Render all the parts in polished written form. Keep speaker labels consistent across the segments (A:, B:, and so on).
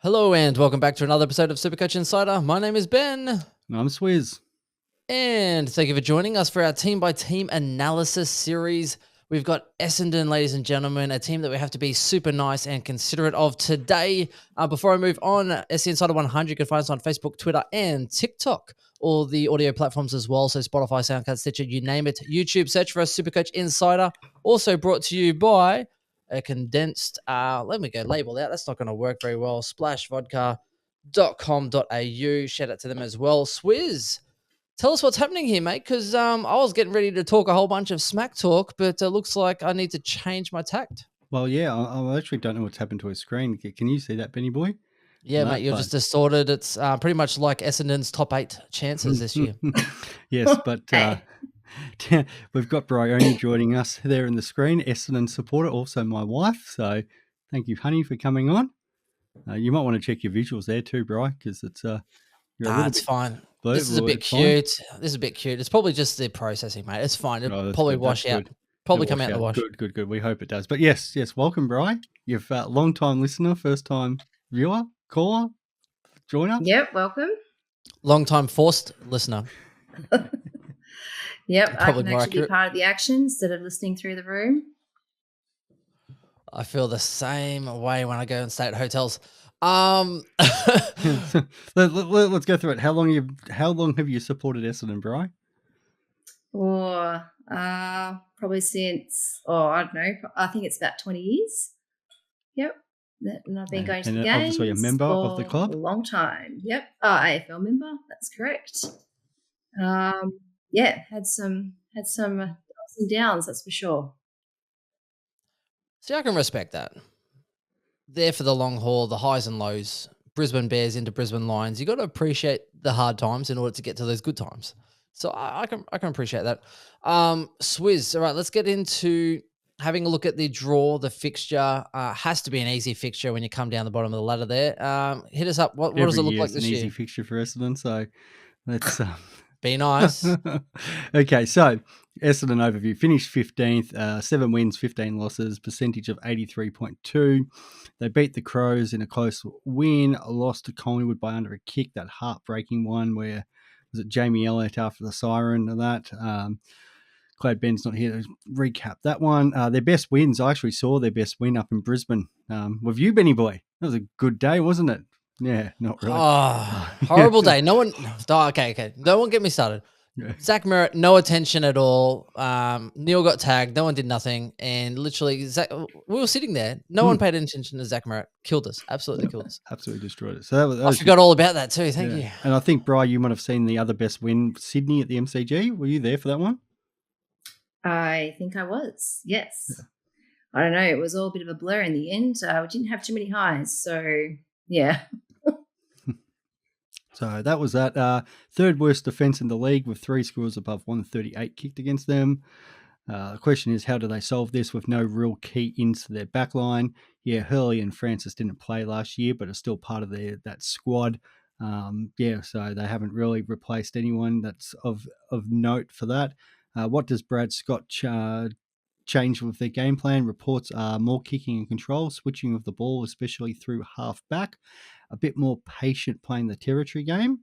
A: Hello and welcome back to another episode of Supercoach Insider. My name is Ben.
B: I'm Swizz.
A: And thank you for joining us for our team-by-team analysis series. We've got Essendon, ladies and gentlemen, a team that we have to be super nice and considerate of today. Before I move on, SC Insider 100, you can find us on Facebook, Twitter, and TikTok. All the audio platforms as well, so Spotify, Soundcloud, Stitcher, you name it. YouTube, search for us, Supercoach Insider. Also brought to you by a condensed, let me go label that. That's not going to work very well. Splashvodka.com.au. Shout out to them as well. Swizz, tell us what's happening here, mate, because I was getting ready to talk a whole bunch of smack talk, but it looks like I need to change my tact.
B: Well, yeah, I actually don't know what's happened to his screen. Can you see that, Benny boy?
A: Yeah, mate, you're just distorted. It's pretty much like Essendon's top 8 chances this year.
B: Yes, but we've got Bryony joining us there in the screen, Essendon supporter, also my wife. So thank you, honey, for coming on. You might want to check your visuals there too, Bry, because it's
A: it's fine. This is a bit cute. This is a bit cute. It's probably just the processing, mate. It's fine. It'll probably wash out. Probably come out in the wash.
B: Good. We hope it does. But yes. Welcome, Bry. You've long-time listener, first-time viewer, caller, joiner.
C: Yep, welcome.
A: Long-time forced listener.
C: Yep, I can actually be part of the action instead of listening through the room.
A: I feel the same way when I go and stay at hotels.
B: Let's go through it. How long have you supported Essendon, Bry?
C: Probably since, I don't know, I think it's about 20 years. Yep. And I've been going to the games.
B: Obviously a member of the club.
C: A long time. Yep. AFL member. That's correct. Had some ups and downs, that's for sure.
A: See, I can respect that. There for the long haul, the highs and lows, Brisbane Bears into Brisbane Lions. You got to appreciate the hard times in order to get to those good times. So I can appreciate that. Swizz, all right, let's get into having a look at the draw, the fixture. Has to be an easy fixture when you come down the bottom of the ladder there. Hit us up. What does it look like this year?
B: An easy fixture for Essendon, so let's...
A: Be nice.
B: Okay, so Essendon overview. Finished 15th, 7 wins, 15 losses, percentage of 83.2. They beat the Crows in a close win, lost to Collingwood by under a kick, that heartbreaking one where, was it Jamie Elliott after the siren of that? Glad Ben's not here to recap that one. Their best wins, I actually saw their best win up in Brisbane with you, Benny boy. That was a good day, wasn't it? Yeah, not really.
A: Oh, horrible day. No one. Okay. No one get me started. Yeah. Zach Merritt, no attention at all. Neil got tagged. No one did nothing. And literally, we were sitting there. No one paid attention to Zach Merritt. Killed us. Absolutely killed us.
B: Absolutely destroyed it. So I
A: forgot all about that too. Thank you.
B: And I think, Bri, you might have seen the other best win, Sydney at the MCG. Were you there for that one?
C: I think I was. Yes. Yeah. I don't know. It was all a bit of a blur in the end. We didn't have too many highs. So, yeah.
B: So that was that. Third worst defence in the league with 3 scores above 138 kicked against them. The question is, how do they solve this with no real key into their backline? Yeah, Hurley and Francis didn't play last year, but are still part of that squad. So they haven't really replaced anyone that's of note for that. What does Brad Scott change with their game plan? Reports are more kicking and control, switching of the ball, especially through half back, a bit more patient playing the territory game.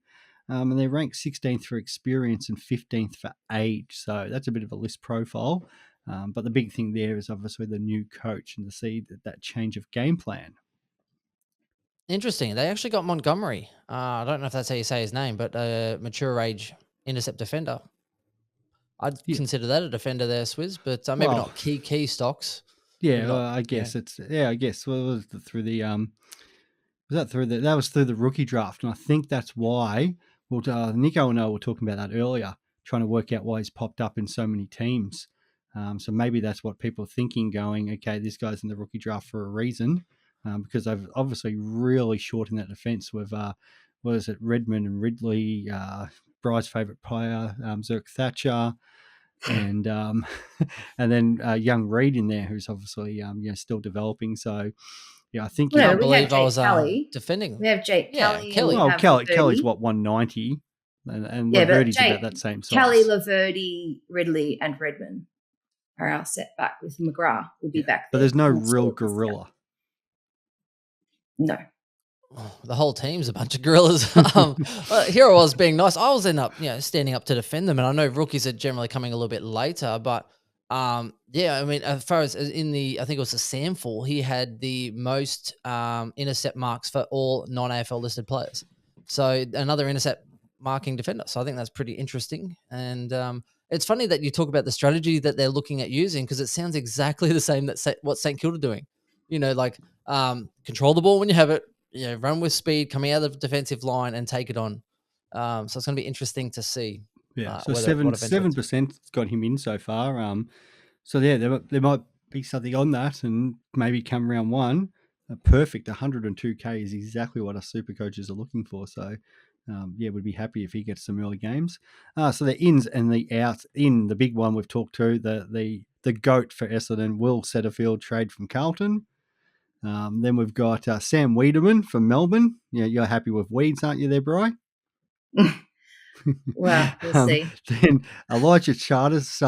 B: And they're ranked 16th for experience and 15th for age. So that's a bit of a list profile. But the big thing there is obviously the new coach and to see that change of game plan.
A: Interesting. They actually got Montgomery. I don't know if that's how you say his name, but a mature age intercept defender. I'd consider that a defender there, Swizz, but maybe not key stocks.
B: Yeah, I guess it's I guess through the that was through the rookie draft, and I think that's why. Well, Nico and I were talking about that earlier, trying to work out why he's popped up in so many teams. So maybe that's what people are thinking, going, okay, this guy's in the rookie draft for a reason, because they've obviously really shortened that defence with Redmond and Ridley, Bry's favourite player, Zerk Thatcher. And then young Reed in there, who's obviously still developing. So I think
A: I believe I was defending.
C: We have Jake Kelly.
A: Kelly.
B: Oh, Kelly's what 190, and Laverty's about that same size.
C: Kelly, Laverty, Ridley, and Redmond are our setback. With McGrath would be back.
B: But there's no real gorilla.
C: No.
A: the whole team's a bunch of gorillas. Here I was being nice. I was end up, standing up to defend them, and I know rookies are generally coming a little bit later, but yeah, I mean, as far as in I think it was the Samful, he had the most intercept marks for all non-AFL listed players. So another intercept marking defender. So I think that's pretty interesting, and it's funny that you talk about the strategy that they're looking at using because it sounds exactly the same that what St Kilda are doing. Like control the ball when you have it, run with speed, coming out of the defensive line and take it on. So it's going to be interesting to see.
B: Yeah, so
A: what eventually.
B: 7% got him in so far. So yeah, there might be something on that, and maybe come round one, a perfect 102k is exactly what us super coaches are looking for. So yeah, we'd be happy if he gets some early games. So the ins and the outs. In the big one we've talked to, the goat for Essendon, Will Setterfield, trade from Carlton. Then we've got Sam Wiedemann from Melbourne. Yeah, you're happy with Weeds, aren't you there, Bri?
C: Well, we'll see.
B: Then Elijah Charters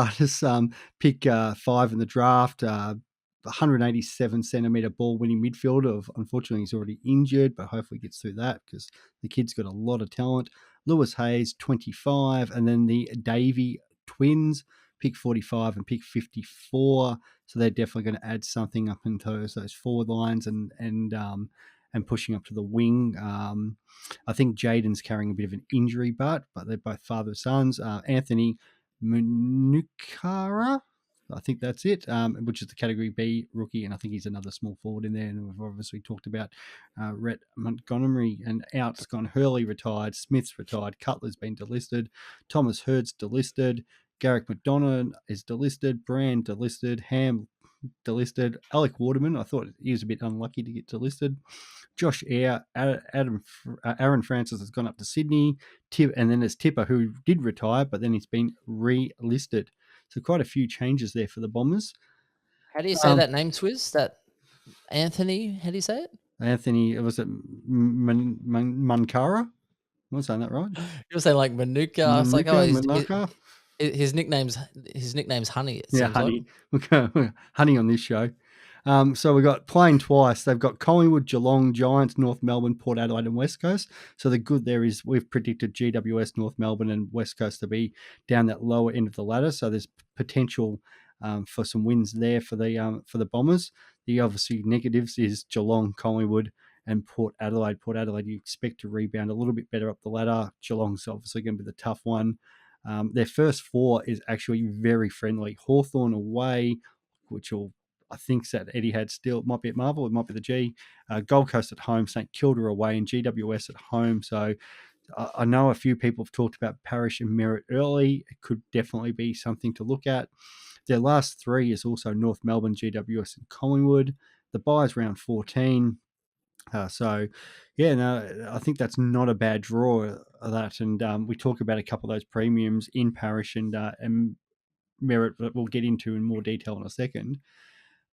B: pick 5 in the draft. 187 centimeter ball winning midfielder. Unfortunately, he's already injured, but hopefully gets through that because the kid's got a lot of talent. Lewis Hayes, 25, and then the Davey twins, pick 45 and pick 54. So they're definitely going to add something up into those forward lines and pushing up to the wing. I think Jaden's carrying a bit of an injury, but they're both father sons. Anthony Munukara, I think that's it, which is the Category B rookie, and I think he's another small forward in there. And we've obviously talked about Rhett Montgomery, and out's gone. Hurley retired, Smith's retired, Cutler's been delisted, Thomas Hurd's delisted, Garrick McDonough is delisted, Brand delisted, Ham delisted, Alec Waterman, I thought he was a bit unlucky to get delisted. Josh Eyre, Aaron Francis has gone up to Sydney, and then there's Tipper, who did retire, but then he's been relisted. So quite a few changes there for the Bombers.
A: How do you say that name, Twiz? That Anthony, how do you say it?
B: Anthony, was it Mankara? Am I saying that right?
A: You were saying like Manuka. I was like, his nickname's Honey. It seems
B: Honey. Like. Honey on this show. So we've got playing twice. They've got Collingwood, Geelong, Giants, North Melbourne, Port Adelaide, and West Coast. So the good there is we've predicted GWS, North Melbourne, and West Coast to be down that lower end of the ladder. So there's potential for some wins there for the Bombers. The obviously negatives is Geelong, Collingwood, and Port Adelaide. Port Adelaide, you expect to rebound a little bit better up the ladder. Geelong's obviously going to be the tough one. Their first 4 is actually very friendly. Hawthorn away, which will, I think, that Eddie had still. It might be at Marvel, it might be the G. Gold Coast at home, St Kilda away, and GWS at home. So I know a few people have talked about Parish and Merritt early. It could definitely be something to look at. Their last 3 is also North Melbourne, GWS, and Collingwood. The bye's round 14. So, yeah, no, I think that's not a bad draw of that. And we talk about a couple of those premiums in Parish and Merritt that we'll get into in more detail in a second.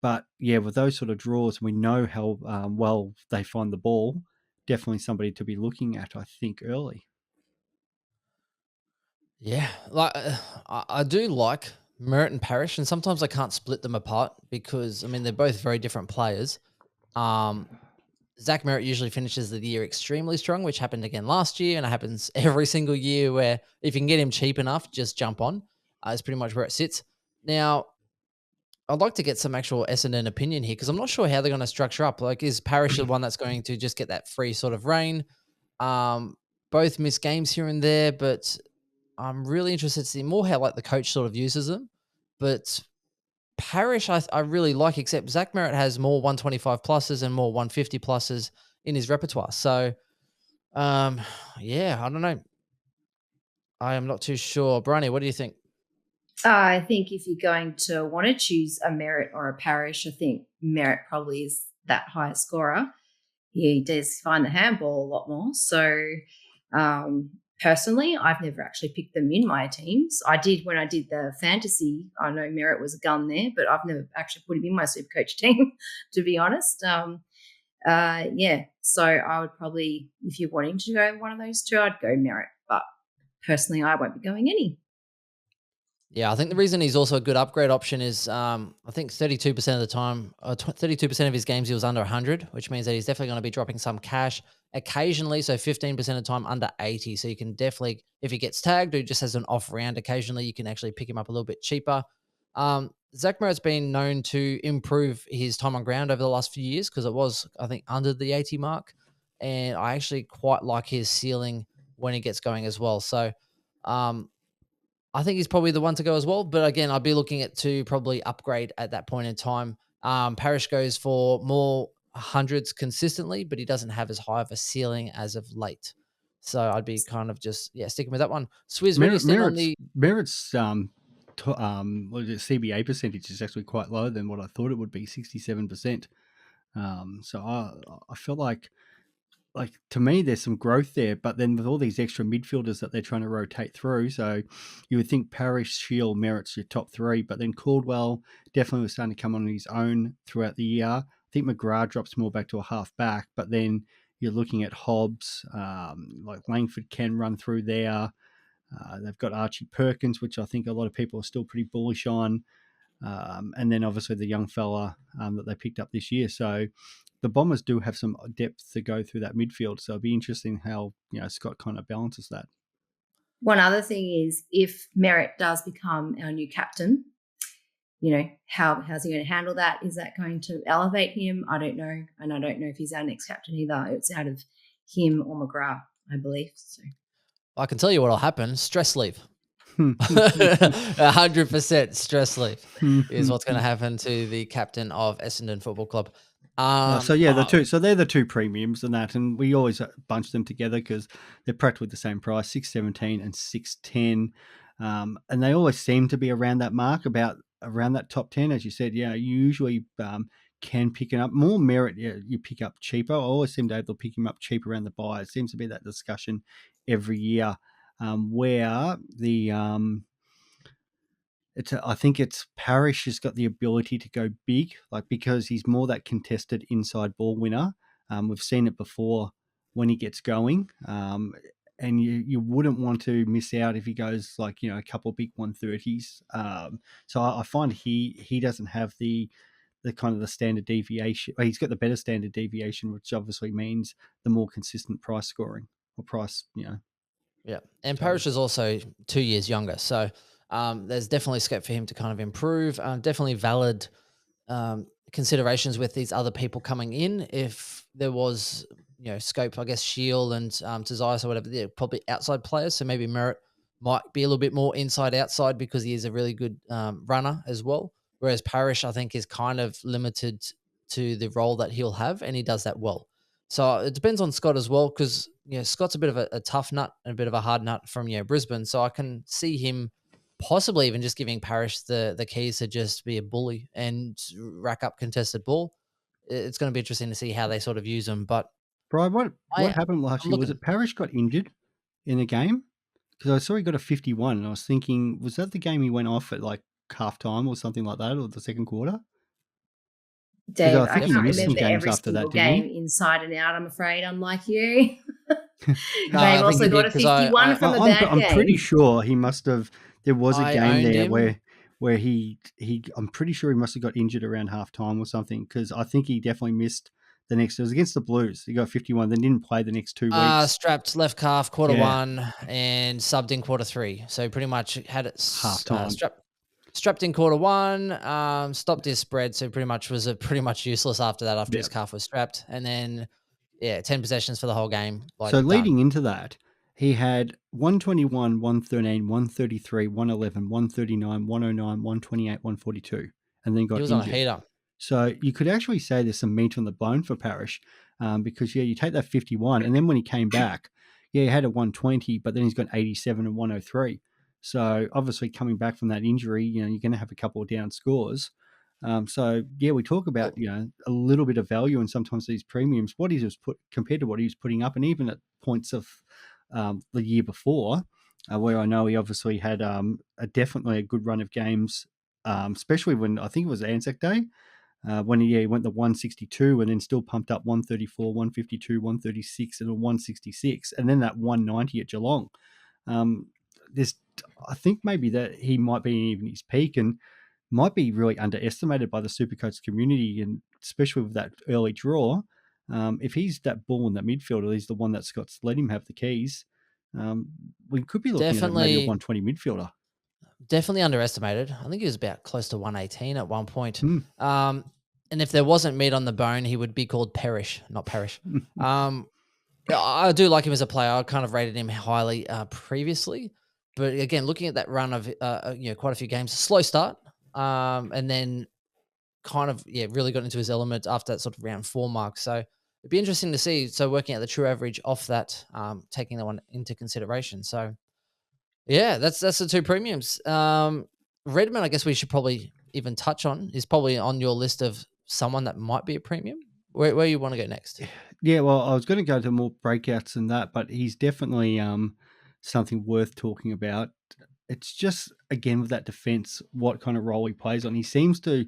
B: But, yeah, with those sort of draws, we know how well they find the ball. Definitely somebody to be looking at, I think, early.
A: Yeah, like I do like Merritt and Parish, and sometimes I can't split them apart because, I mean, they're both very different players. Zach Merritt usually finishes the year extremely strong, which happened again last year, and it happens every single year where if you can get him cheap enough, just jump on. Is pretty much where it sits. Now, I'd like to get some actual Essendon opinion here because I'm not sure how they're going to structure up. Like, is Parish the one that's going to just get that free sort of reign? Both miss games here and there, but I'm really interested to see more how like the coach sort of uses them. But Parish, I really like, except Zach Merritt has more 125 pluses and more 150 pluses in his repertoire. So, yeah, I don't know. I am not too sure. Bryony, what do you think?
C: I think if you're going to want to choose a Merritt or a Parish, I think Merritt probably is that higher scorer. He does find the handball a lot more. So, personally, I've never actually picked them in my teams. I did when I did the fantasy. I know Merritt was a gun there, but I've never actually put him in my Supercoach team, to be honest. Yeah, so I would probably, if you're wanting to go one of those 2, I'd go Merritt. But personally, I won't be going any.
A: Yeah, I think the reason he's also a good upgrade option is I think 32% of the time, 32% of his games he was under 100, which means that he's definitely going to be dropping some cash occasionally. So 15% of the time under 80. So you can definitely, if he gets tagged or he just has an off round occasionally, you can actually pick him up a little bit cheaper. Zach Merrett's been known to improve his time on ground over the last few years because it was, I think, under the 80 mark. And I actually quite like his ceiling when he gets going as well. So, I think he's probably the one to go as well. But again, I'd be looking at to probably upgrade at that point in time. Parrish goes for more hundreds consistently, but he doesn't have as high of a ceiling as of late. So I'd be kind of just sticking with that one. Swizz, where do you stand on the?
B: Merritt's what is it, CBA percentage is actually quite low than what I thought it would be, 67%. So I feel like to me, there's some growth there, but then with all these extra midfielders that they're trying to rotate through, so you would think Parrish, Shield, Merritt's your top three, but then Caldwell definitely was starting to come on his own throughout the year. I think McGrath drops more back to a half back, but then you're looking at Hobbs, like Langford can run through there. They've got Archie Perkins, which I think a lot of people are still pretty bullish on. And then obviously the young fella that they picked up this year. So the Bombers do have some depth to go through that midfield. So it'll be interesting how Scott kind of balances that.
C: One other thing is if Merritt does become our new captain, how's he going to handle that? Is that going to elevate him? I don't know. And I don't know if he's our next captain either. It's out of him or McGrath, I believe. So
A: I can tell you what'll happen. Stress leave. 100% stress leave is what's going to happen to the captain of Essendon Football Club.
B: They're the two premiums and that, and we always bunch them together because they're practically the same price, 617 and 610, and they always seem to be around that mark, around that top 10, as you said. You usually can pick it up more. Merritt, you pick up cheaper. I always seem to be able to pick him up cheaper around the buy. It seems to be that discussion every year, where the I think it's Parrish has got the ability to go big, because he's more that contested inside ball winner. We've seen it before when he gets going, and you wouldn't want to miss out if he goes a couple of big 130s. So I find he doesn't have the kind of the standard deviation. Well, he's got the better standard deviation, which obviously means the more consistent price scoring or price.
A: Yeah, and Parrish is also 2 years younger, so there's definitely scope for him to kind of improve. Definitely valid considerations with these other people coming in. If there was, scope, I guess Shield and Tozias or whatever, they're probably outside players. So maybe Merritt might be a little bit more inside outside because he is a really good runner as well. Whereas Parrish, I think, is kind of limited to the role that he'll have, and he does that well. So it depends on Scott as well, because Scott's a bit of a tough nut and a bit of a hard nut from Brisbane. So I can see him possibly even just giving Parrish the keys to just be a bully and rack up contested ball. It's going to be interesting to see how they sort of use him. But
B: Brian, what happened last year? Was it Parrish got injured in a game? Because I saw he got a 51, and I was thinking, was that the game he went off at half time or something like that, or the second quarter?
C: Dave, I can't remember every single game inside and out, I'm afraid, unlike you. They've also got a 51 from a bad game.
B: I'm pretty sure he must have. There was a game there where he I'm pretty sure he must have got injured around half time or something, because I think he definitely missed the next. It was against the Blues. He got 51, then didn't play the next 2 weeks.
A: Strapped left calf quarter 1 and subbed in quarter 3. So pretty much had it
B: half time.
A: Strapped in quarter 1, stopped his spread, so pretty much was pretty much useless after that, after his calf was strapped. And then, 10 possessions for the whole game.
B: So leading into that, he had 121, 113, 133, 111, 139, 109, 128, 142, and then got injured.
A: He was on a heater.
B: So you could actually say there's some meat on the bone for Parrish, because, you take that 51, and then when he came back, he had a 120, but then he's got 87 and 103. So obviously coming back from that injury, you're going to have a couple of down scores. We talk about, a little bit of value and sometimes these premiums, what he was compared to what he was putting up, and even at points of the year before, where I know he obviously had definitely a good run of games, especially when I think it was Anzac Day, when he went the 162 and then still pumped up 134, 152, 136 and a 166, and then that 190 at Geelong. I think maybe that he might be even his peak and might be really underestimated by the Supercoach community, and especially with that early draw. If he's that ball in that midfielder, he's the one that Scott's let him have the keys. We could be looking at maybe a 120 midfielder.
A: Definitely underestimated. I think he was about close to 118 at one point.
B: Hmm.
A: And if there wasn't meat on the bone, he would be called Perish, not Perish. I do like him as a player. I kind of rated him highly previously. But again, looking at that run of quite a few games, slow start, and then kind of really got into his element after that sort of round 4 mark. So it'd be interesting to see. So working out the true average off that, taking that one into consideration. So yeah, that's the 2 premiums. Redmond, I guess we should probably even touch on, is probably on your list of someone that might be a premium. Where you want to go next?
B: Yeah, well, I was going to go to more breakouts than that, but he's definitely something worth talking about. It's just, again, with that defense, what kind of role he plays on. He seems to,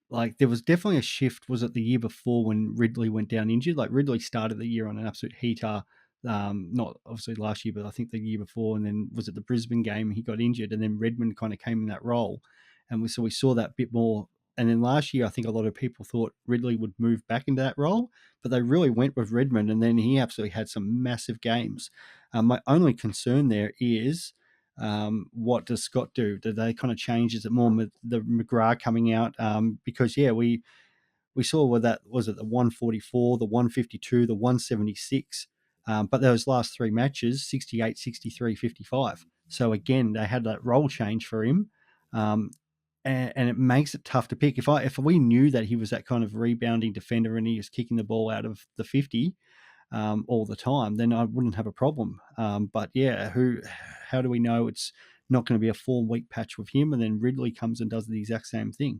B: like, there was definitely a shift. Was it the year before when Ridley went down injured? Like, Ridley started the year on an absolute heater. Not obviously last year, but I think the year before. And then was it the Brisbane game? He got injured, and then Redmond kind of came in that role. And we saw that bit more. And then last year, I think a lot of people thought Ridley would move back into that role, but they really went with Redmond. And then he absolutely had some massive games. My only concern there is, what does Scott do? Do they kind of change? Is it more the McGrath coming out? Because we saw where that was, it the 144, the 152, the 176. But those last 3 matches, 68, 63, 55. So again, they had that role change for him. And it makes it tough to pick. If we knew that he was that kind of rebounding defender and he was kicking the ball out of the 50 all the time, then I wouldn't have a problem. But yeah, how do we know it's not going to be a 4-week patch with him, and then Ridley comes and does the exact same thing?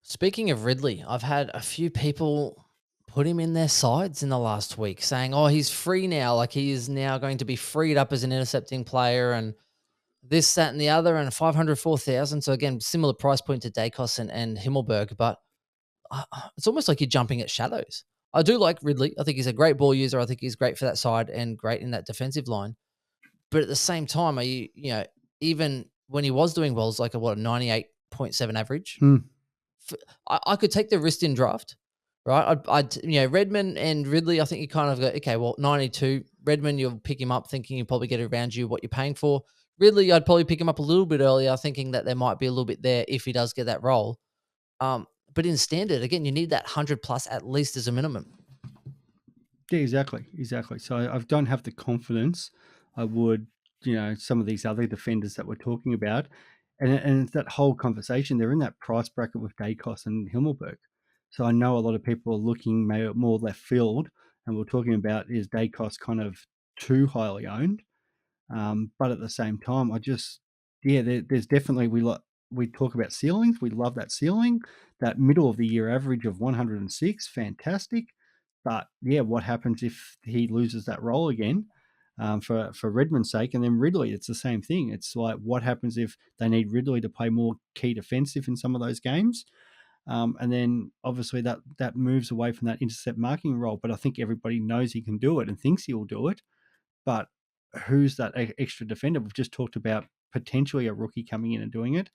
A: Speaking of Ridley, I've had a few people put him in their sides in the last week saying, oh, he's free now. Like he is now going to be freed up as an intercepting player and this, that, and the other, and 504,000. So again, similar price point to Dacos and Himmelberg, but it's almost like you're jumping at shadows. I do like Ridley. I think he's a great ball user. I think he's great for that side and great in that defensive line. But at the same time, even when he was doing well, it's like a 98.7 average. I could take the risk in draft, right? Redmond and Ridley, I think you kind of go, okay, well, 92. Redmond, you'll pick him up thinking you'll probably get around you what you're paying for. Ridley, I'd probably pick him up a little bit earlier, thinking that there might be a little bit there if he does get that role. But in standard, again, you need that 100 plus at least as a minimum.
B: Yeah, exactly. So I don't have the confidence I would, some of these other defenders that we're talking about. And it's that whole conversation, they're in that price bracket with Dacos and Himmelberg. So I know a lot of people are looking maybe more left field, and we're talking about, is Dacos kind of too highly owned? But at the same time, there's definitely, we talk about ceilings. We love that ceiling, that middle of the year average of 106, fantastic. But yeah, what happens if he loses that role again? For Redmond's sake, and then Ridley, it's the same thing. It's like, what happens if they need Ridley to play more key defensive in some of those games? And then obviously that moves away from that intercept marking role. But I think everybody knows he can do it and thinks he will do it. But who's that extra defender? We've just talked about potentially a rookie coming in and doing it.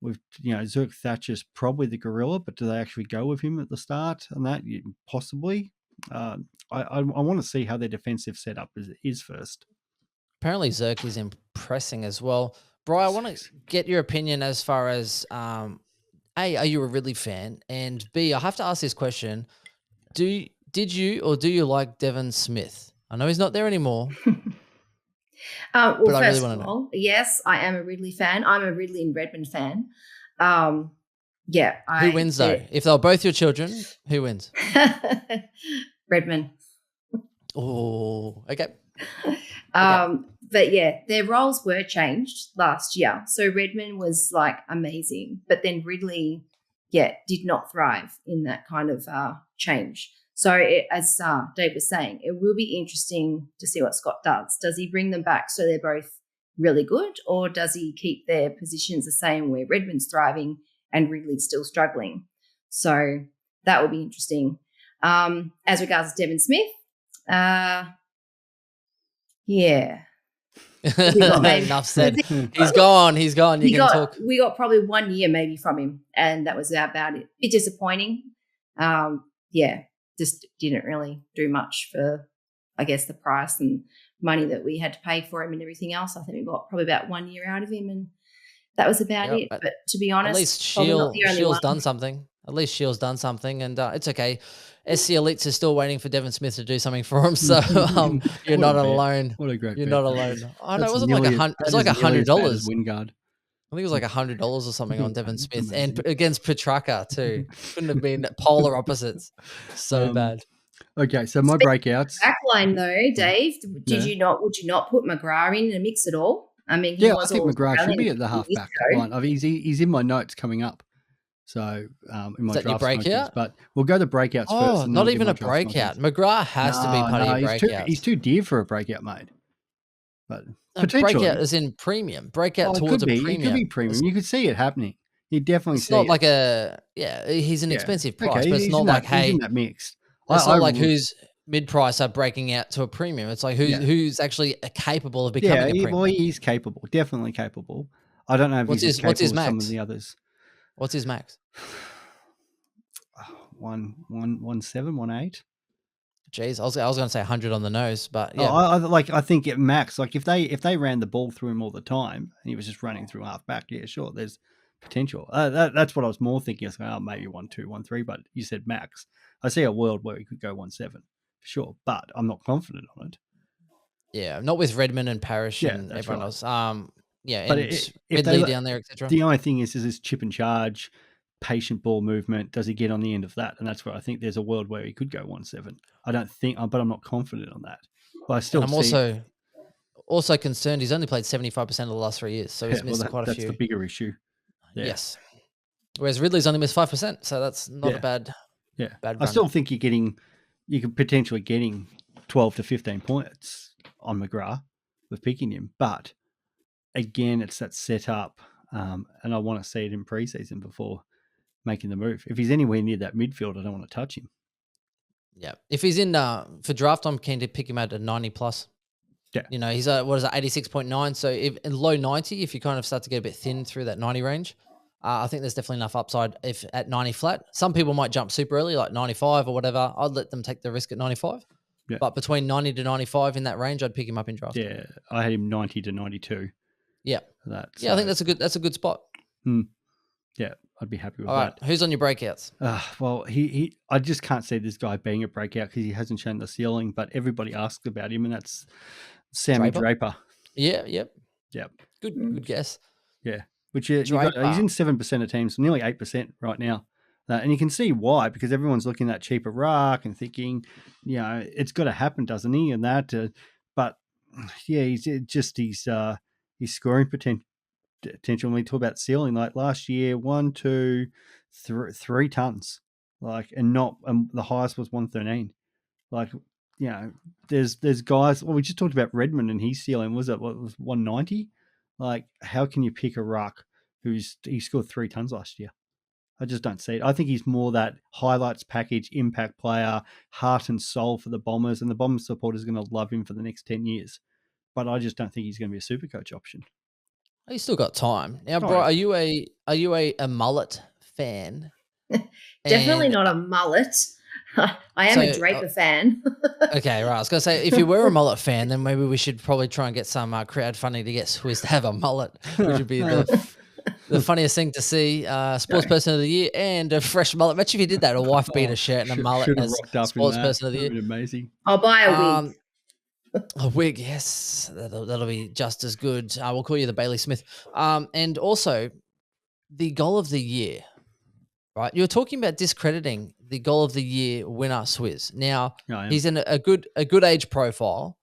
B: With Zerk Thatcher's probably the gorilla, but do they actually go with him at the start? And that possibly. I want to see how their defensive setup is first.
A: Apparently, Zerk is impressing as well. Bri, I want to get your opinion as far as A, are you a Ridley fan? And B, I have to ask this question: did you or do you like Devon Smith? I know he's not there anymore.
C: Well,
A: but I
C: first
A: really
C: of all, yes, I am a Ridley fan. I'm a Ridley and Redmond fan.
A: Who wins though? If they're both your children, who wins?
C: Redmond.
A: Oh, okay.
C: But yeah, their roles were changed last year. So Redmond was like amazing, but then Ridley, did not thrive in that kind of change. So as Dave was saying, it will be interesting to see what Scott does. Does he bring them back so they're both really good, or does he keep their positions the same where Redmond's thriving and Ridley's still struggling? So that will be interesting. As regards to Devon Smith, We got maybe
A: Enough said. He's gone. He's gone. You can talk.
C: We got probably 1 year maybe from him, and that was about it. A bit disappointing. Just didn't really do much for, I guess, the price and money that we had to pay for him and everything else. I think we got probably about 1 year out of him, and that was about it. But to be honest,
A: at least Shield's done something. At least Shield's done something, and it's okay. SC Elites is still waiting for Devon Smith to do something for him, so you're not alone.
B: What a great
A: You're
B: bet.
A: not alone. I know, it wasn't
B: nearly
A: like it was like $100.
B: Wingard.
A: I think it was like $100 or something on Devon Smith, and against Petrarca too. Couldn't have been polar opposites. So bad.
B: Okay, so my breakouts.
C: Backline though, Dave, would you not put McGrath in the mix at all? I mean,
B: I think McGrath should be at the halfback line. I mean, he's in my notes coming up. So in my draft breakout, but we'll go the breakouts first.
A: Not even a breakout. McGrath has to be part of your breakout.
B: He's too dear for a breakout, mate. But potentially,
A: breakout is in premium. Breakout towards a premium.
B: It could be premium. You could see it happening. You definitely see it.
A: It's not like he's an expensive price, but it's not like,
B: he's in that mix.
A: It's not like who's mid-price are breaking out to a premium. It's like who's actually capable of becoming a premium.
B: Well, he's capable, definitely capable. I don't know if he's capable of some of the others.
A: What's his max?
B: 1.7, 1.8.
A: Jeez, I was going to say 100 on the nose, but yeah.
B: I think at max, like if they ran the ball through him all the time and he was just running through half back, yeah, sure, there's potential. That's what I was more thinking. I was like, maybe 1.2, 1.3, but you said max. I see a world where he could go 1.7 for sure, but I'm not confident on it.
A: Yeah, not with Redmond and Parrish and everyone else. But Ridley down there, etc.
B: The only thing is this chip and charge, patient ball movement. Does he get on the end of that? And that's where I think there's a world where he could go 1.7. I don't think, but I'm not confident on that. But I still.
A: And I'm also concerned. He's only played 75% of the last 3 years, so he's missed quite a few.
B: That's the bigger issue. Yeah.
A: Yes. Whereas Ridley's only missed 5%, so that's not a bad.
B: Yeah,
A: bad
B: I still think you could potentially getting 12 to 15 points on McGrath with picking him, but again, it's that setup, and I want to see it in preseason before making the move. If he's anywhere near that midfield, I don't want to touch him.
A: Yeah, if he's in for draft, I'm keen to pick him out at 90 plus.
B: Yeah,
A: he's 86.9. So if in low 90, if you kind of start to get a bit thin through that 90 range, I think there's definitely enough upside. If at 90 flat, some people might jump super early, like 95 or whatever. I'd let them take the risk at 95. Yeah. But between 90 to 95 in that range, I'd pick him up in draft.
B: Yeah, I had him 90 to 92.
A: Yeah, I think that's a good spot.
B: Yeah, I'd be happy with that.
A: All right, who's on your breakouts?
B: Well, I just can't see this guy being a breakout because he hasn't shown the ceiling. But everybody asks about him, and that's Sammy Draper.
A: Yeah. Good guess.
B: Yeah, which he's in 7% of teams, nearly 8% right now, and you can see why, because everyone's looking at cheaper ruck and thinking, it's got to happen, doesn't he? And that, but yeah, he's scoring potential. When we talk about ceiling, like last year, 1, 2, 3 tons, and the highest was 113. There's guys. Well, we just talked about Redmond and his ceiling was 190. Like, how can you pick a ruck he scored 3 tons last year? I just don't see it. I think he's more that highlights package, impact player, heart and soul for the Bombers, and the Bombers supporters are going to love him for the next 10 years. But I just don't think he's going to be a Supercoach option.
A: He's still got time. Now, bro, are you a mullet fan?
C: Definitely not a mullet. I am a Draper fan.
A: Okay, right. I was going to say, if you were a mullet fan, then maybe we should probably try and get some crowdfunding to get Swizz to have a mullet, which would be the funniest thing to see. Sports Person of the Year and a fresh mullet. Imagine if you did that, a wife beater shirt and a mullet as Sports Person of the Year.
B: That would be amazing.
C: I'll buy a wig.
A: A wig, yes. That'll be just as good. We'll call you the Bailey Smith. And also, the goal of the year, right? You were talking about discrediting the goal of the year winner, Swizz. Now, he's in a good age profile,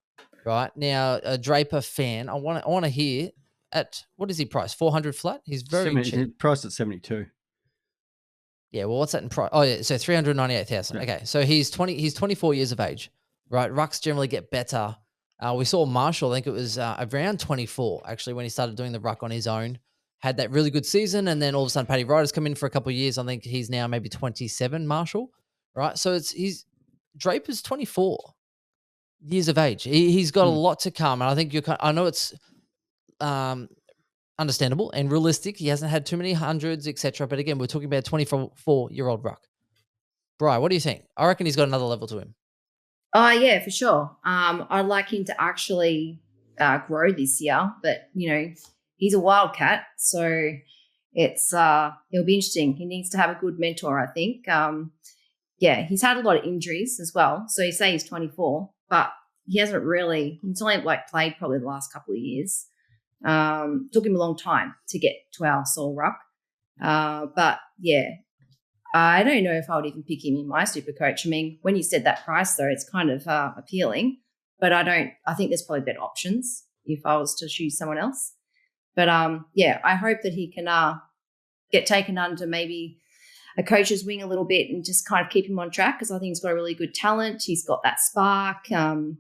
A: right? Now, a Draper fan. I want to hear at, what is he priced? 400 flat? He's very cheap.
B: He's priced at 72.
A: Yeah, well, what's that in price? Oh, yeah, so 398,000. Yeah. Okay, so he's 24 years of age. Right, rucks generally get better. We saw Marshall, I think it was around 24, actually, when he started doing the ruck on his own. Had that really good season, and then all of a sudden Paddy Ryder's come in for a couple of years. I think he's now maybe 27, Marshall, right? So Draper's 24 years of age. He's got a lot to come, and I think I know it's understandable and realistic. He hasn't had too many hundreds, etc. But again, we're talking about a 24-year-old ruck. Bri, what do you think? I reckon he's got another level to him.
C: Oh, yeah, for sure. I'd like him to actually grow this year, but, he's a wildcat, so it'll be interesting. He needs to have a good mentor, I think. He's had a lot of injuries as well. So you say he's 24, but he's only played probably the last couple of years. Took him a long time to get to our sole ruck. But yeah, I don't know if I would even pick him in my Supercoach. I mean, when you said that price though, it's kind of appealing, but I think there's probably better options if I was to choose someone else. But I hope that he can get taken under maybe a coach's wing a little bit and just kind of keep him on track, because I think he's got a really good talent. He's got that spark. I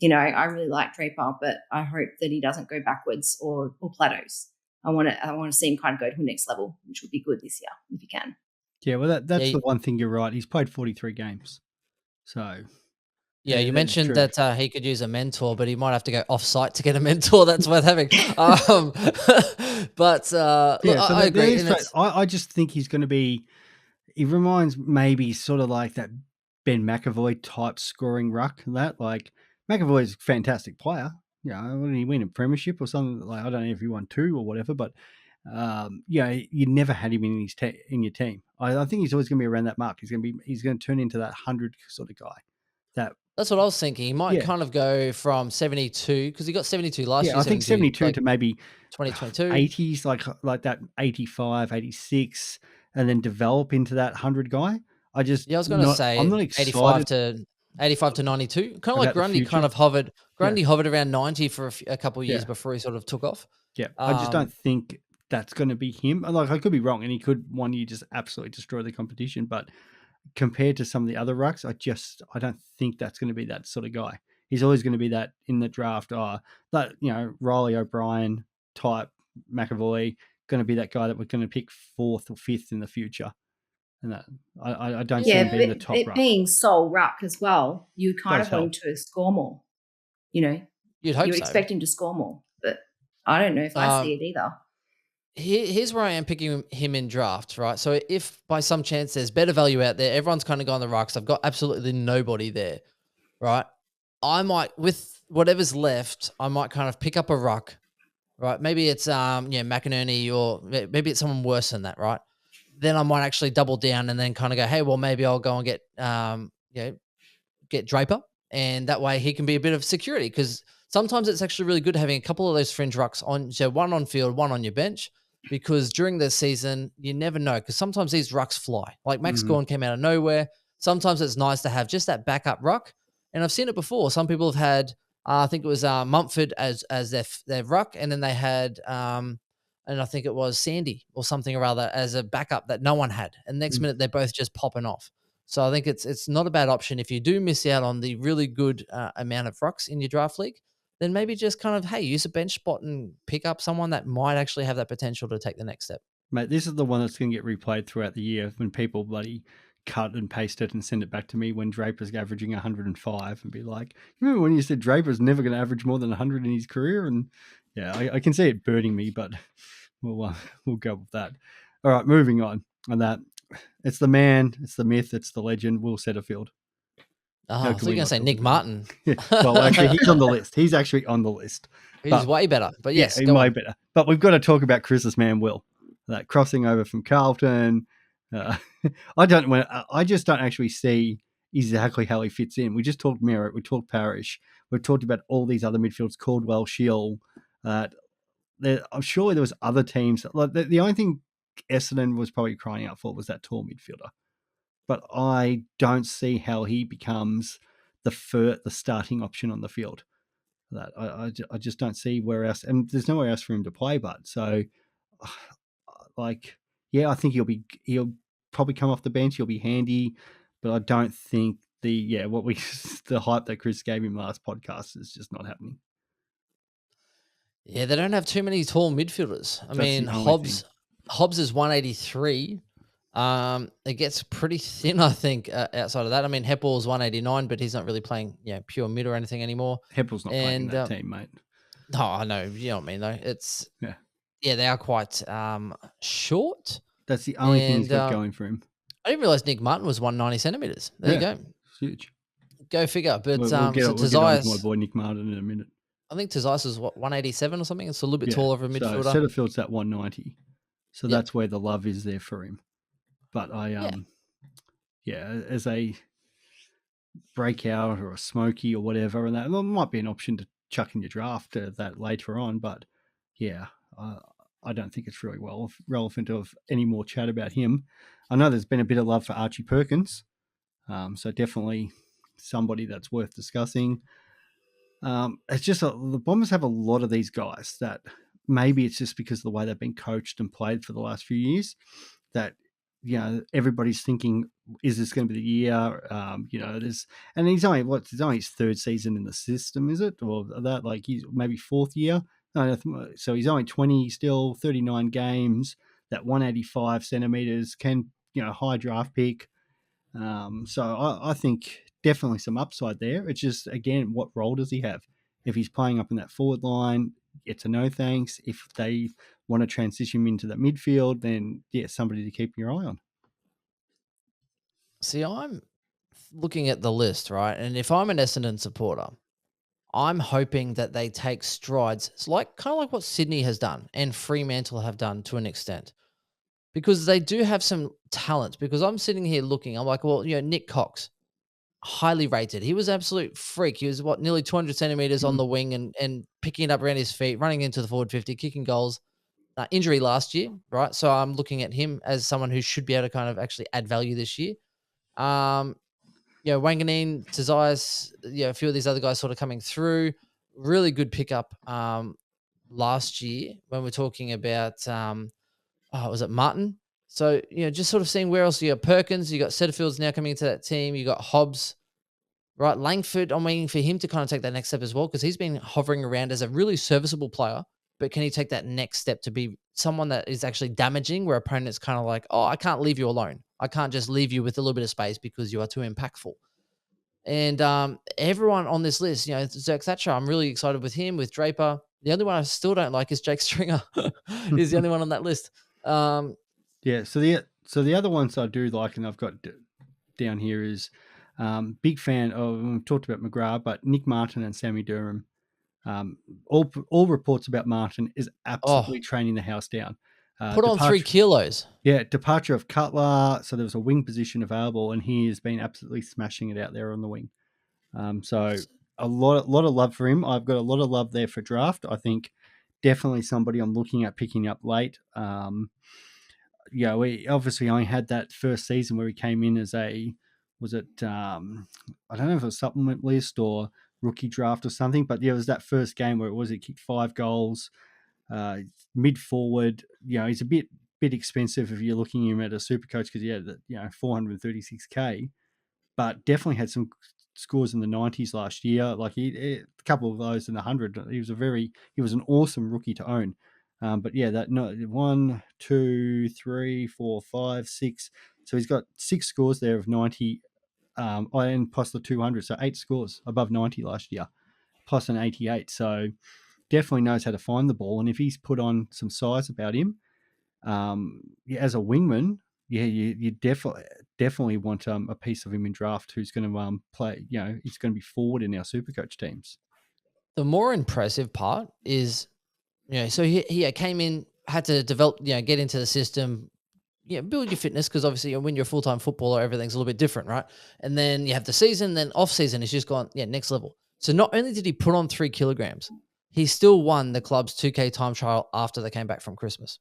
C: really like Draper, but I hope that he doesn't go backwards or plateaus. I want to see him kind of go to the next level, which would be good this year if he can.
B: Yeah, well, that's the one thing you're right. He's played 43 games, so.
A: Yeah, you mentioned that he could use a mentor, but he might have to go off-site to get a mentor. That's worth having. I agree.
B: I just think he's going to be. He reminds maybe sort of like that Ben McAvoy type scoring ruck. Like McAvoy is a fantastic player. When he win a premiership or something, like I don't know if he won 2 or whatever, but you never had him in in your team. I think he's always going to be around that mark. He's going to turn into that 100 sort of guy.
A: That's what I was thinking. He might kind of go from 72, because he got 72 last year.
B: Yeah, I think 72 to maybe
A: 2022.
B: 80s, like that 85, 86, and then develop into that 100 guy. I was
A: going to say I'm not excited. 85 to 92. Kind of like Grundy kind of hovered. Grundy hovered around 90 for a couple of years before he sort of took off.
B: Yeah, I just don't think that's going to be him. Like, I could be wrong, and he could one year just absolutely destroy the competition, but compared to some of the other rucks, I don't think that's going to be that sort of guy. He's always going to be that in the draft, Riley O'Brien type McAvoy, going to be that guy that we're going to pick 4th or 5th in the future. And that I don't see him being the top ruck.
C: Being sole ruck as well, you kind of want him to score more.
A: You'd hope
C: you would expect him to score more, but I don't know if I see it either.
A: Here's where I am picking him in draft, right? So if by some chance there's better value out there, everyone's kind of gone the rucks, I've got absolutely nobody there, right? I might, with whatever's left, I might kind of pick up a ruck, right? Maybe it's McInerney, or maybe it's someone worse than that, right? Then I might actually double down and then kind of go, hey, well, maybe I'll go and get Draper, and that way he can be a bit of security, because sometimes it's actually really good having a couple of those fringe rucks on, so one on field, one on your bench, because during the season, you never know, because sometimes these rucks fly. Like Max Gawn came out of nowhere. Sometimes it's nice to have just that backup ruck, and I've seen it before. Some people have had, I think it was Mumford as their ruck, and then they had, and I think it was Sandy or something or other as a backup that no one had, and next minute they're both just popping off. So I think it's not a bad option if you do miss out on the really good amount of rucks in your draft league. Then maybe just kind of, hey, use a bench spot and pick up someone that might actually have that potential to take the next step.
B: Mate, this is the one that's going to get replayed throughout the year when people bloody cut and paste it and send it back to me when Draper's averaging 105 and be like, remember when you said Draper's never going to average more than 100 in his career? And yeah, I can see it burning me, but we'll go with that. All right, moving on that. It's the man, it's the myth, it's the legend, Will Setterfield.
A: Oh, so you're going to say Nick Martin.
B: Well, actually, he's on the list. He's actually on the list.
A: He's way better, but yes.
B: He's way better. But we've got to talk about Chris's man, Will. That crossing over from Carlton. I just don't actually see exactly how he fits in. We just talked Merritt. We talked Parrish. We've talked about all these other midfielders, Caldwell, Shiel. I'm sure there was other teams. Like the only thing Essendon was probably crying out for was that tall midfielder. But I don't see how he becomes the starting option on the field. That I just don't see where else, and there's nowhere else for him to play. But so, I think he'll probably come off the bench. He'll be handy, but I don't think the hype that Chris gave him last podcast is just not happening.
A: Yeah, they don't have too many tall midfielders. I mean, Hobbs is 183. It gets pretty thin, I think, outside of that. I mean, Heppel's 189, but he's not really playing, pure mid or anything anymore.
B: Heppel's not playing that team, mate.
A: No, I know. You know what I mean, though. It's
B: Yeah.
A: yeah, they are quite short.
B: That's the only thing he's
A: And
B: got going for him.
A: I didn't realize Nick Martin was 190 centimeters. There you go.
B: It's huge.
A: Go figure. But
B: We'll
A: so
B: get on to my
A: Tozias,
B: boy Nick Martin in a minute.
A: I think Tozias is what, 187 or something. It's a little bit taller of a midfielder.
B: So Setterfield's at 190. So that's where the love is there for him. But as a breakout or a smoky or whatever, and that might be an option to chuck in your draft that later on. But I don't think it's really relevant of any more chat about him. I know there's been a bit of love for Archie Perkins, so definitely somebody that's worth discussing. It's just the Bombers have a lot of these guys that maybe it's just because of the way they've been coached and played for the last few years that everybody's thinking, is this going to be the year? And he's only his third season in the system, is it, or that like he's maybe fourth year? No, so he's only 20 still, 39 games, that 185 centimeters, high draft pick. So I think definitely some upside there. It's just, again, what role does he have? If he's playing up in that forward line, it's a no thanks. If they want to transition him into that midfield, then somebody to keep your eye on.
A: See, I'm looking at the list, right? And if I'm an Essendon supporter, I'm hoping that they take strides. It's kind of like what Sydney has done and Fremantle have done to an extent. Because they do have some talent. Because I'm sitting here looking, I'm like, well, Nick Cox, highly rated. He was an absolute freak. He was nearly 200 centimeters on the wing and picking it up around his feet, running into the forward 50, kicking goals. Injury last year, right? So I'm looking at him as someone who should be able to kind of actually add value this year. Wanganeen, Tozias, a few of these other guys sort of coming through. Really good pickup last year when we're talking about, was it Martin? So, just sort of seeing where else you got Perkins, you got Setterfield's now coming into that team, you got Hobbs, right? Langford, I'm waiting for him to kind of take that next step as well because he's been hovering around as a really serviceable player, but can he take that next step to be someone that is actually damaging where opponents kind of like, oh, I can't leave you alone. I can't just leave you with a little bit of space because you are too impactful. And everyone on this list, Zerk Thatcher, I'm really excited with him, with Draper. The only one I still don't like is Jake Stringer. He's the only one on that list.
B: So the other ones I do like, and I've got down here is big fan of, we've talked about McGrath, but Nick Martin and Sammy Durham. All reports about Martin is absolutely training the house down.
A: Put on 3 kilos.
B: Yeah, departure of Cutler. So there was a wing position available, and he has been absolutely smashing it out there on the wing. So a lot of love for him. I've got a lot of love there for draft. I think definitely somebody I'm looking at picking up late. We obviously only had that first season where he came in as I don't know if it was supplement list or rookie draft or something, but it was that first game where he kicked 5 goals, mid forward. He's a bit expensive if you're looking at him at a Supercoach because he had 436k, but definitely had some scores in the 90s last year. Like a couple of those in the 100. He was an awesome rookie to own. But that 1, 2, 3, 4, 5, 6. So he's got 6 scores there of 90, and plus the 200. So 8 scores above 90 last year, plus an 88. So definitely knows how to find the ball. And if he's put on some size about him, as a wingman, you definitely want a piece of him in draft who's going to play. He's going to be forward in our Supercoach teams.
A: The more impressive part is, so he came in, had to develop, get into the system, build your fitness because obviously when you're a full-time footballer, everything's a little bit different, right? And then you have the season, then off-season, it's just gone, next level. So not only did he put on 3 kilograms, he still won the club's 2K time trial after they came back from Christmas.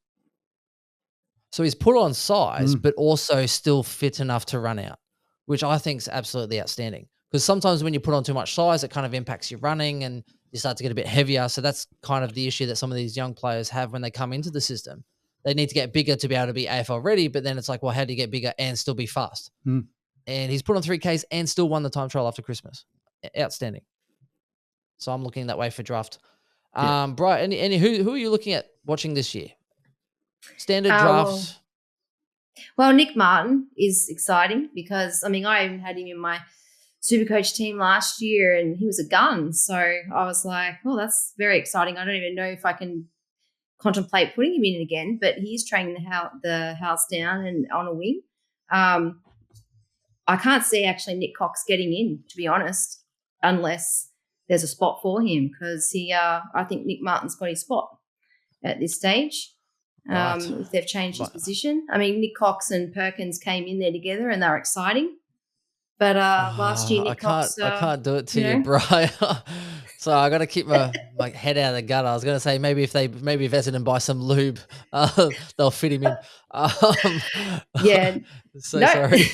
A: So he's put on size, but also still fit enough to run out, which I think is absolutely outstanding. Because sometimes when you put on too much size, it kind of impacts your running and you start to get a bit heavier. So that's kind of the issue that some of these young players have when they come into the system. They need to get bigger to be able to be AFL ready, but then it's like, well, how do you get bigger and still be fast? And he's put on 3Ks and still won the time trial after Christmas. Outstanding. So I'm looking that way for draft. Brian, who are you looking at watching this year? Standard drafts.
C: Well, Nick Martin is exciting because, I even had him in my Supercoach team last year, and he was a gun. So I was like, oh, that's very exciting. I don't even know if I can contemplate putting him in again, but he's training the house down and on a wing. I can't see actually Nick Cox getting in, to be honest, unless there's a spot for him, because I think Nick Martin's got his spot at this stage.
A: Right.
C: If they've changed his position. I mean, Nick Cox and Perkins came in there together and they're exciting. But last year, Nick Cox...
A: I can't do it to you, Brian. So I got to keep my head out of the gutter. I was going to say maybe if Essendon buy some lube, they'll fit him in.
C: Yeah.
A: So sorry.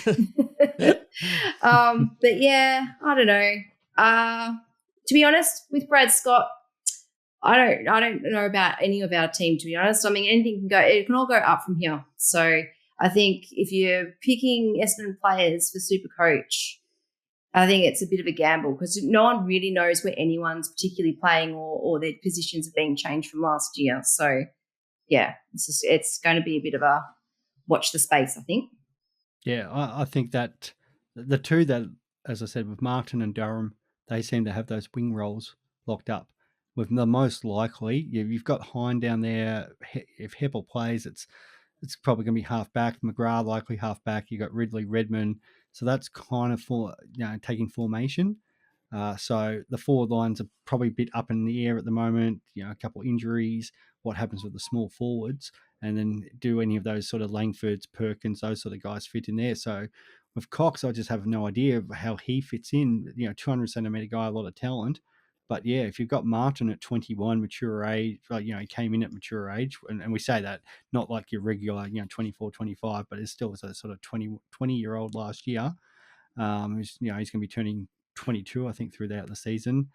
C: But yeah, I don't know. To be honest, with Brad Scott, I don't know about any of our team, to be honest. I mean, anything can go. It can all go up from here. So I think if you're picking Essendon players for Supercoach, I think it's a bit of a gamble because no one really knows where anyone's particularly playing or their positions are being changed from last year. So, yeah, it's going to be a bit of a watch the space, I think.
B: Yeah, I think that the two that, as I said, with Martin and Durham, they seem to have those wing roles locked up. With the most likely, you've got Hine down there. If Heppel plays, it's probably going to be half back. McGrath likely half back. You got Ridley, Redmond. So that's kind of taking formation. So the forward lines are probably a bit up in the air at the moment. A couple of injuries. What happens with the small forwards? And then do any of those sort of Langfords, Perkins, those sort of guys fit in there? So with Cox, I just have no idea of how he fits in. 200 centimetre guy, a lot of talent. But yeah, if you've got Martin at 21, mature age, he came in at mature age, and we say that not like your regular, 24, 25, but it's still a sort of 20-year-old last year. He's going to be turning 22, I think, throughout the season.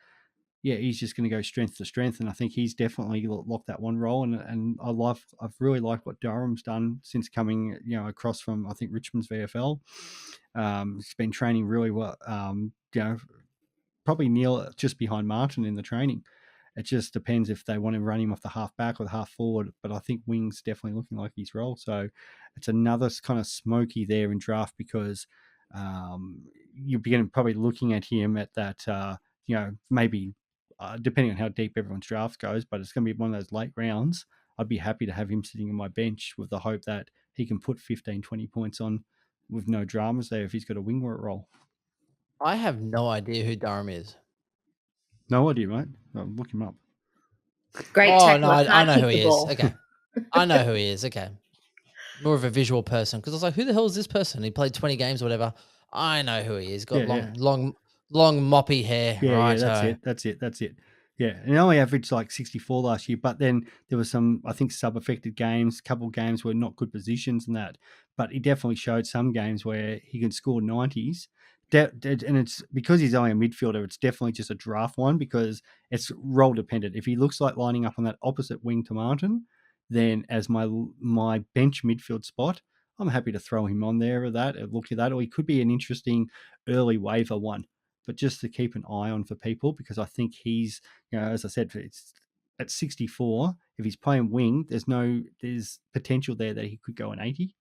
B: Yeah, he's just going to go strength to strength, and I think he's definitely locked that one role. And I've really liked what Durham's done since coming, across from I think Richmond's VFL. He's been training really well. Probably Neil just behind Martin in the training. It just depends if they want to run him off the half back or the half forward. But I think wing's definitely looking like his role. So it's another kind of smoky there in draft because you're probably looking at him at that, maybe depending on how deep everyone's draft goes, but it's going to be one of those late rounds. I'd be happy to have him sitting on my bench with the hope that he can put 15, 20 points on with no dramas there if he's got a wing role.
A: I have no idea who Durham is.
B: No idea, mate. I'll look him up.
C: Great tackler.
A: I know who he is. Okay. I know who he is. Okay. More of a visual person because I was like, who the hell is this person? He played 20 games or whatever. I know who he is. Got long moppy hair.
B: Yeah,
A: right.
B: That's it. Yeah, and he only averaged like 64 last year, but then there was some, I think, sub-affected games, a couple of games were not good positions and that, but he definitely showed some games where he can score 90s. And it's because he's only a midfielder, it's definitely just a draft one because it's role dependent. If he looks like lining up on that opposite wing to Martin, then as my bench midfield spot, I'm happy to throw him on there or look at that, or he could be an interesting early waiver one. But just to keep an eye on for people, because I think he's, as I said, it's at 64. If he's playing wing, there's potential there that he could go an 80.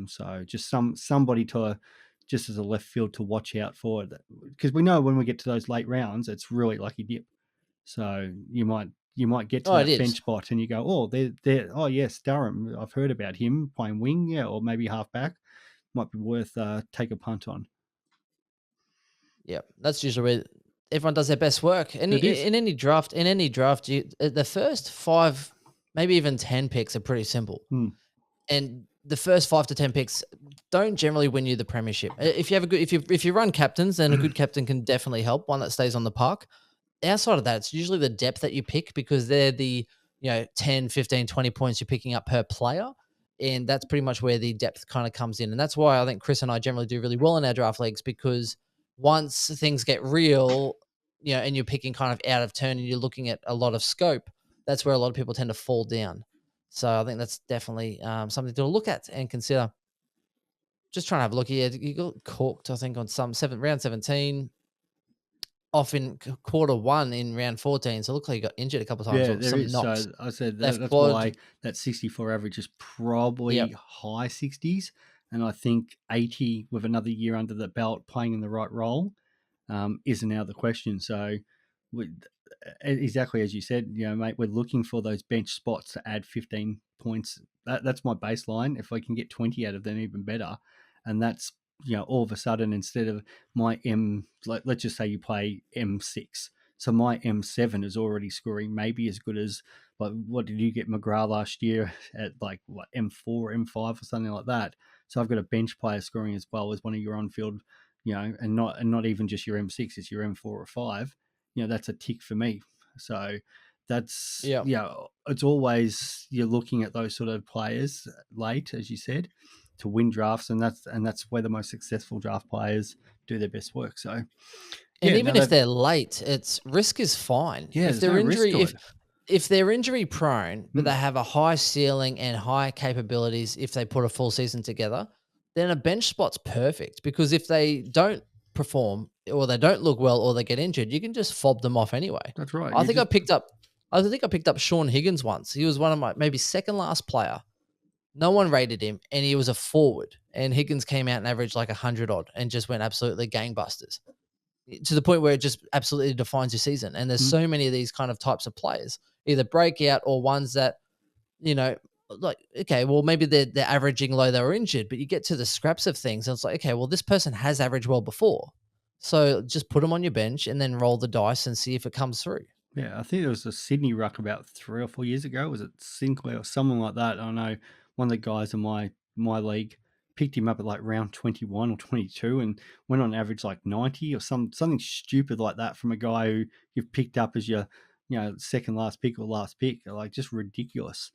B: So just somebody just as a left field to watch out for, because we know when we get to those late rounds, it's really lucky dip. So you might get to that bench spot and you go, oh yes, Durham. I've heard about him playing wing, or maybe half back. Might be worth take a punt on.
A: Yeah, that's usually where everyone does their best work. In any draft, the first 5, maybe even 10 picks are pretty simple. And the first 5 to 10 picks don't generally win you the premiership. If you have if you run captains, then a good captain can definitely help. One that stays on the park. Outside of that, it's usually the depth that you pick because they're the 10, 15, 20 points you're picking up per player. And that's pretty much where the depth kind of comes in. And that's why I think Chris and I generally do really well in our draft leagues because once things get real, and you're picking kind of out of turn and you're looking at a lot of scope, that's where a lot of people tend to fall down. So I think that's definitely something to look at and consider. Just trying to have a look here. You got corked, I think, on round 17, off in quarter 1 in round 14. So it looks like you got injured a couple of times.
B: Yeah, there is.
A: Knocks.
B: So I said that's why that 64 average is probably high 60s. And I think 80 with another year under the belt playing in the right role is now the question. So, exactly as you said, mate, we're looking for those bench spots to add 15 points. That's my baseline. If I can get 20 out of them, even better. And that's, all of a sudden, instead of my let's just say you play M6. So my M7 is already scoring maybe as good as, like, what did you get McGrath last year at, like, what, M4, M5 or something like that. So I've got a bench player scoring as well as one of your on-field, and not even just your M6, it's your M4 or 5. That's a tick for me. So that's, it's always, you're looking at those sort of players late, as you said, to win drafts, and that's where the most successful draft players do their best work. So,
A: and even if they're late, it's risk is fine.
B: Yeah,
A: if they're if they're injury prone, but they have a high ceiling and high capabilities, if they put a full season together, then a bench spot's perfect, because if they don't perform or they don't look well or they get injured, you can just fob them off anyway.
B: That's right.
A: I think I picked up Sean Higgins once. He was one of my maybe second last player. No one rated him, and he was a forward. And Higgins came out and averaged like 100 odd and just went absolutely gangbusters, to the point where it just absolutely defines your season. And there's so many of these kind of types of players, either breakout or ones that, like, okay, well, maybe they're averaging low, they were injured, but you get to the scraps of things and it's like, okay, well, this person has averaged well before. So just put them on your bench and then roll the dice and see if it comes through.
B: Yeah, I think there was a Sydney ruck about 3 or 4 years ago. Was it Sinclair or someone like that? I know one of the guys in my league picked him up at like round 21 or 22 and went on average like 90 or something stupid like that from a guy who you've picked up as your second last pick or last pick. Like, just ridiculous.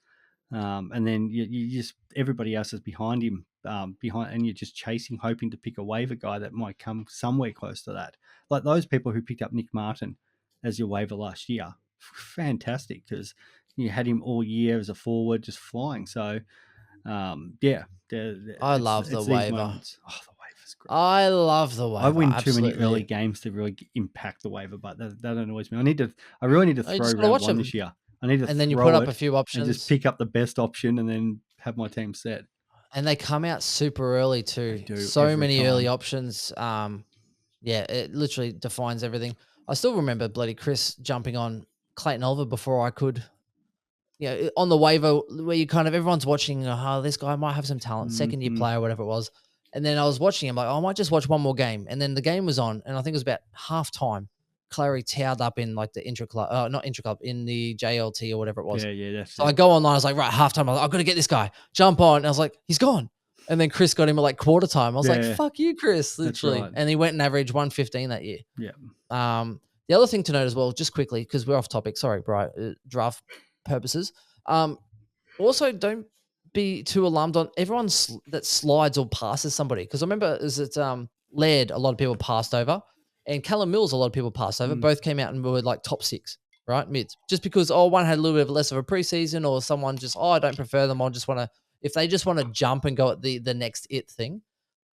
B: And then you just, everybody else is behind him, and you're just chasing, hoping to pick a waiver guy that might come somewhere close to that. Like those people who picked up Nick Martin as your waiver last year, fantastic, because you had him all year as a forward, just flying. So,
A: I love the waiver.
B: Oh, the waiver's great.
A: I love the waiver.
B: I win too many early games to really impact the waiver, but that annoys me. I really need to throw round one this year. I need to
A: and then you put up a few options
B: and just pick up the best option and then have my team set.
A: And they come out super early too. So many early options. It literally defines everything. I still remember bloody Chris jumping on Clayton Oliver before I could. On the waiver where you kind of, everyone's watching, this guy might have some talent, second year player, whatever it was. And then I was watching him like, I might just watch one more game. And then the game was on, and I think it was about halftime. Clary towed up in like the not intra-club, in the JLT or whatever it was.
B: Yeah.
A: So I go online, I was like, right, halftime, I've got to get this guy. Jump on. And I was like, he's gone. And then Chris got him at like quarter time. I was like, fuck you, Chris, literally. Right. And he went and averaged 115 that year.
B: Yeah.
A: The other thing to note as well, just quickly, because we're off topic, sorry, Brian, draft purposes. Also, don't be too alarmed on everyone that slides or passes somebody. Because I remember Laird, a lot of people passed over. And Callum Mills, a lot of people passed over. Both came out and were like top 6, right? Mids. Just because, one had a little bit less of a preseason, or someone just, I don't prefer them. I just want to, if they just want to jump and go at the next thing,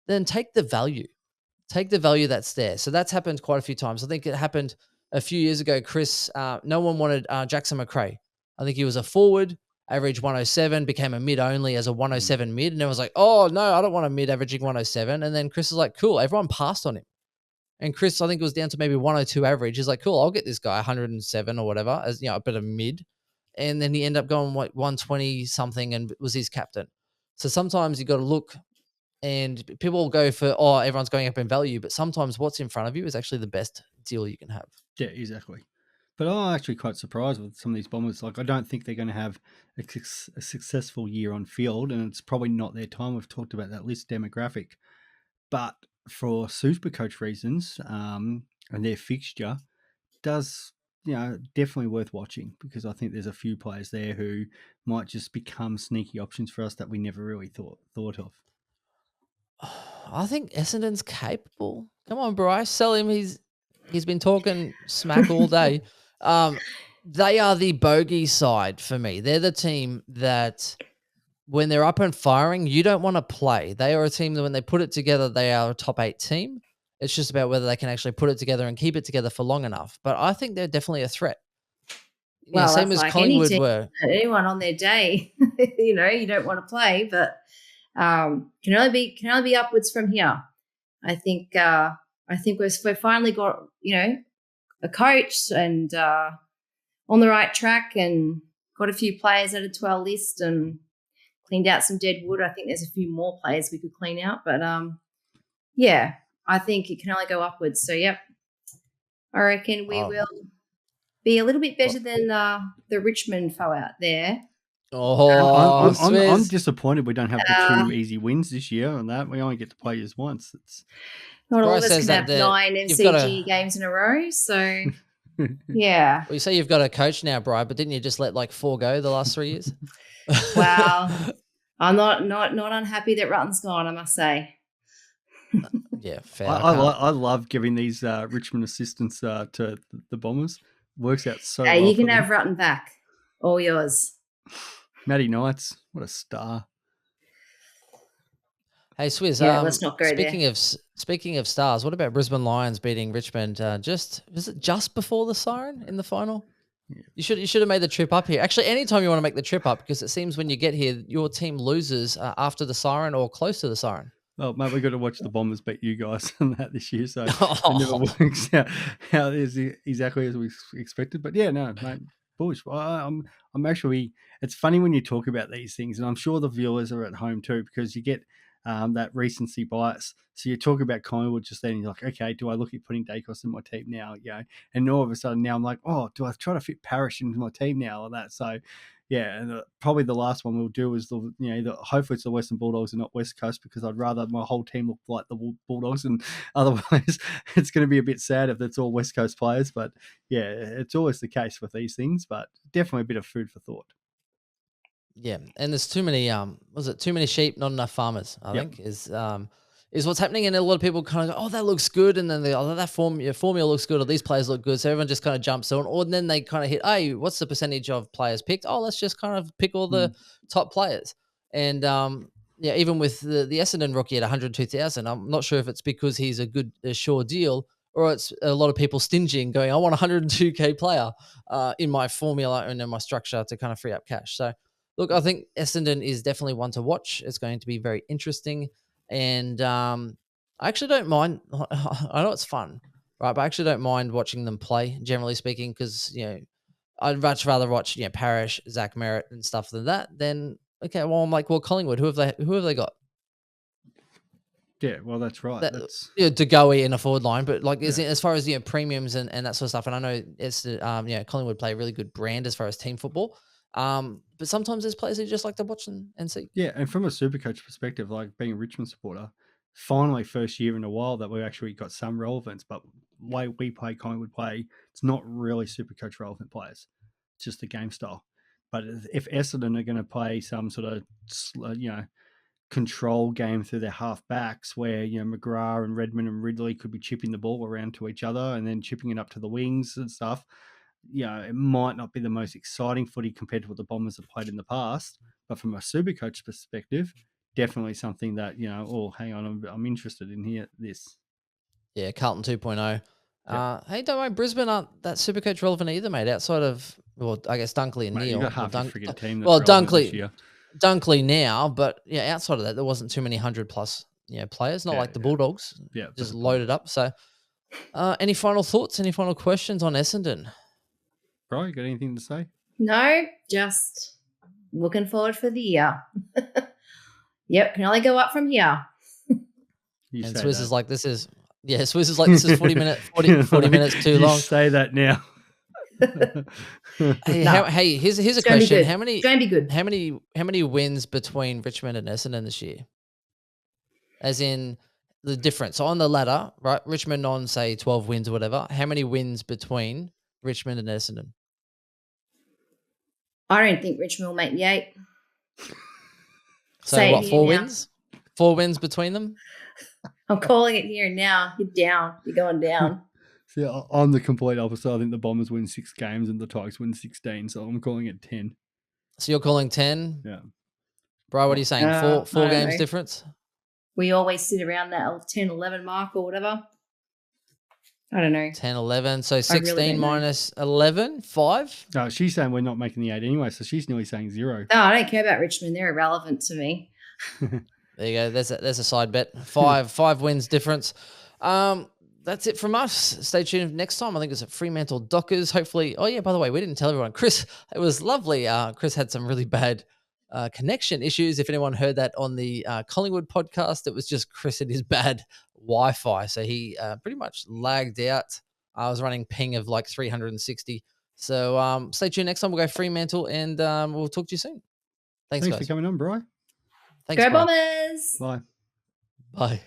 A: then take the value. Take the value that's there. So that's happened quite a few times. I think it happened a few years ago, Chris. No one wanted Jackson McRae. I think he was a forward, average 107, became a mid only as a 107 mid. And it was like, oh, no, I don't want a mid averaging 107. And then Chris was like, cool, everyone passed on him. And Chris, I think it was down to maybe 102 average. He's like, cool, I'll get this guy 107 or whatever, as a bit of mid. And then he ended up going 120 something and was his captain. So sometimes you got to look, and people will go for, everyone's going up in value, but sometimes what's in front of you is actually the best deal you can have.
B: Yeah, exactly. But I'm actually quite surprised with some of these Bombers. Like, I don't think they're going to have a successful year on field, and it's probably not their time. We've talked about that list demographic. But for Supercoach reasons, and their fixture does, definitely worth watching, because I think there's a few players there who might just become sneaky options for us that we never really thought of.
A: I think Essendon's capable. Come on, Bryce, sell him. He's been talking smack all day. They are the bogey side for me. They're the team that, when they're up and firing, you don't want to play. They are a team that when they put it together, they are a top 8 team. It's just about whether they can actually put it together and keep it together for long enough. But I think they're definitely a threat.
C: Well,
A: same as
C: like
A: Collingwood were.
C: Anyone on their day, you don't want to play, but can only be upwards from here. I think I think we've finally got, a coach and on the right track and got a few players added to our list and cleaned out some dead wood. I think there's a few more players we could clean out. But, I think it can only go upwards. So, yep, I reckon we will be a little bit better than the Richmond foe out there.
A: Oh,
B: I'm disappointed we don't have the 2 easy wins this year on that. We only get to play just once. It's
C: not all of us can have 9 MCG games in a row. So, yeah.
A: Well, you say you've got a coach now, Bri, but didn't you just let 4 go the last 3 years?
C: Wow. I'm not unhappy that Rutten's gone, I must say.
A: Yeah, fair.
B: I love giving these Richmond assistants to the Bombers. Works out so well.
C: You can have Rutten back. All yours.
B: Matty Knights, what a star.
A: Hey, Swizz,
C: let's not go there.
A: Speaking of stars, what about Brisbane Lions beating Richmond was it just before the siren in the final? Yeah. You should have made the trip up here. Actually, anytime you want to make the trip up, because it seems when you get here, your team loses after the siren or close to the siren.
B: Well, mate, we've got to watch the Bombers beat you guys on that this year, so it never works out how it is exactly as we expected. But yeah, no, mate, bullish. I'm actually. It's funny when you talk about these things, and I'm sure the viewers are at home too, because you get that recency bias. So you talk about Collingwood just then, and you're like, okay, do I look at putting Dacos in my team now? And all of a sudden now I'm like, oh, do I try to fit Parrish into my team now or that? So. Yeah, and probably the last one we'll do is hopefully it's the Western Bulldogs and not West Coast, because I'd rather my whole team look like the Bulldogs, and otherwise it's going to be a bit sad if it's all West Coast players. But yeah, it's always the case with these things, but definitely a bit of food for thought.
A: Yeah, and there's too many too many sheep, not enough farmers, I think is what's happening. And a lot of people kind of go, oh, that looks good. And then that formula looks good, or these players look good. So everyone just kind of jumps on, or then they kind of hit, hey, what's the percentage of players picked? Oh, let's just kind of pick all the top players. And even with the Essendon rookie at 102,000, I'm not sure if it's because he's a sure deal, or it's a lot of people stinging going, I want a 102K player in my formula and in my structure to kind of free up cash. So look, I think Essendon is definitely one to watch. It's going to be very interesting. And I actually don't mind. I know it's fun, right? But I actually don't mind watching them play, generally speaking, because I'd much rather watch Parrish, Zach Merritt, and stuff than that. Then I'm like, well, Collingwood, who have they got?
B: Yeah, well, that's right. That's
A: Degoe in a forward line, but as far as premiums and that sort of stuff. And I know it's Collingwood play a really good brand as far as team football. But sometimes there's players who just like to watch and see.
B: Yeah, and from a Supercoach perspective, like being a Richmond supporter, finally first year in a while that we actually got some relevance. But the way we play, Collingwood play, it's not really Supercoach relevant players. It's just the game style. But if Essendon are going to play some sort of control game through their half backs, where McGrath and Redmond and Ridley could be chipping the ball around to each other and then chipping it up to the wings and stuff. It might not be the most exciting footy compared to what the Bombers have played in the past, but from a Supercoach perspective, definitely something that, hang on, I'm interested in here. This.
A: Yeah, Carlton 2.0. Yeah. Hey, don't worry, Brisbane aren't that Supercoach relevant either, mate, outside of, well, I guess Dunkley and Neil.
B: You've got half your friggin' team that's this year.
A: Dunkley now, but outside of that, there wasn't too many 100+ players, not like the Bulldogs.
B: Yeah.
A: Just loaded up. So any final thoughts, any final questions on Essendon?
B: Bro, you got anything to say?
C: No, just looking forward for the year. Yep, can only go up from here.
A: And Swizz is like, this is 40 minutes too long.
B: Say that now.
A: Hey, here's a question. How many?
C: It's going to be good.
A: How many wins between Richmond and Essendon this year? As in the difference. So on the ladder, right? Richmond on say 12 wins or whatever. How many wins between Richmond and Essendon?
C: I don't think Richmond will make the 8.
A: So what, 4 wins? 4 wins between them?
C: I'm calling it here and now. You're down. You're going down.
B: See, I'm the complete opposite. I think the Bombers win 6 games and the Tigers win 16, so I'm calling it 10.
A: So you're calling 10?
B: Yeah.
A: Bro, what are you saying? Four games difference?
C: We always sit around that 10, 11 mark or whatever. I don't know.
A: 10, 11. So 16 really minus 11, 5?
B: No, she's saying we're not making the 8 anyway, so she's nearly saying 0.
C: No, I don't care about Richmond. They're irrelevant to me.
A: There you go. There's a side bet. 5 wins difference. that's it from us. Stay tuned next time. I think it's at Fremantle Dockers. Hopefully. Oh, yeah, by the way, we didn't tell everyone. Chris, it was lovely. Chris had some really bad connection issues. If anyone heard that on the Collingwood podcast, it was just Chris and his bad Wi-Fi. So he pretty much lagged out. I was running ping of like 360. So stay tuned next time. We'll go Fremantle and we'll talk to you soon. Thanks guys.
B: For coming on, Bri.
A: Thanks,
C: Go
A: Bri.
C: Bombers!
B: Bye.
A: Bye.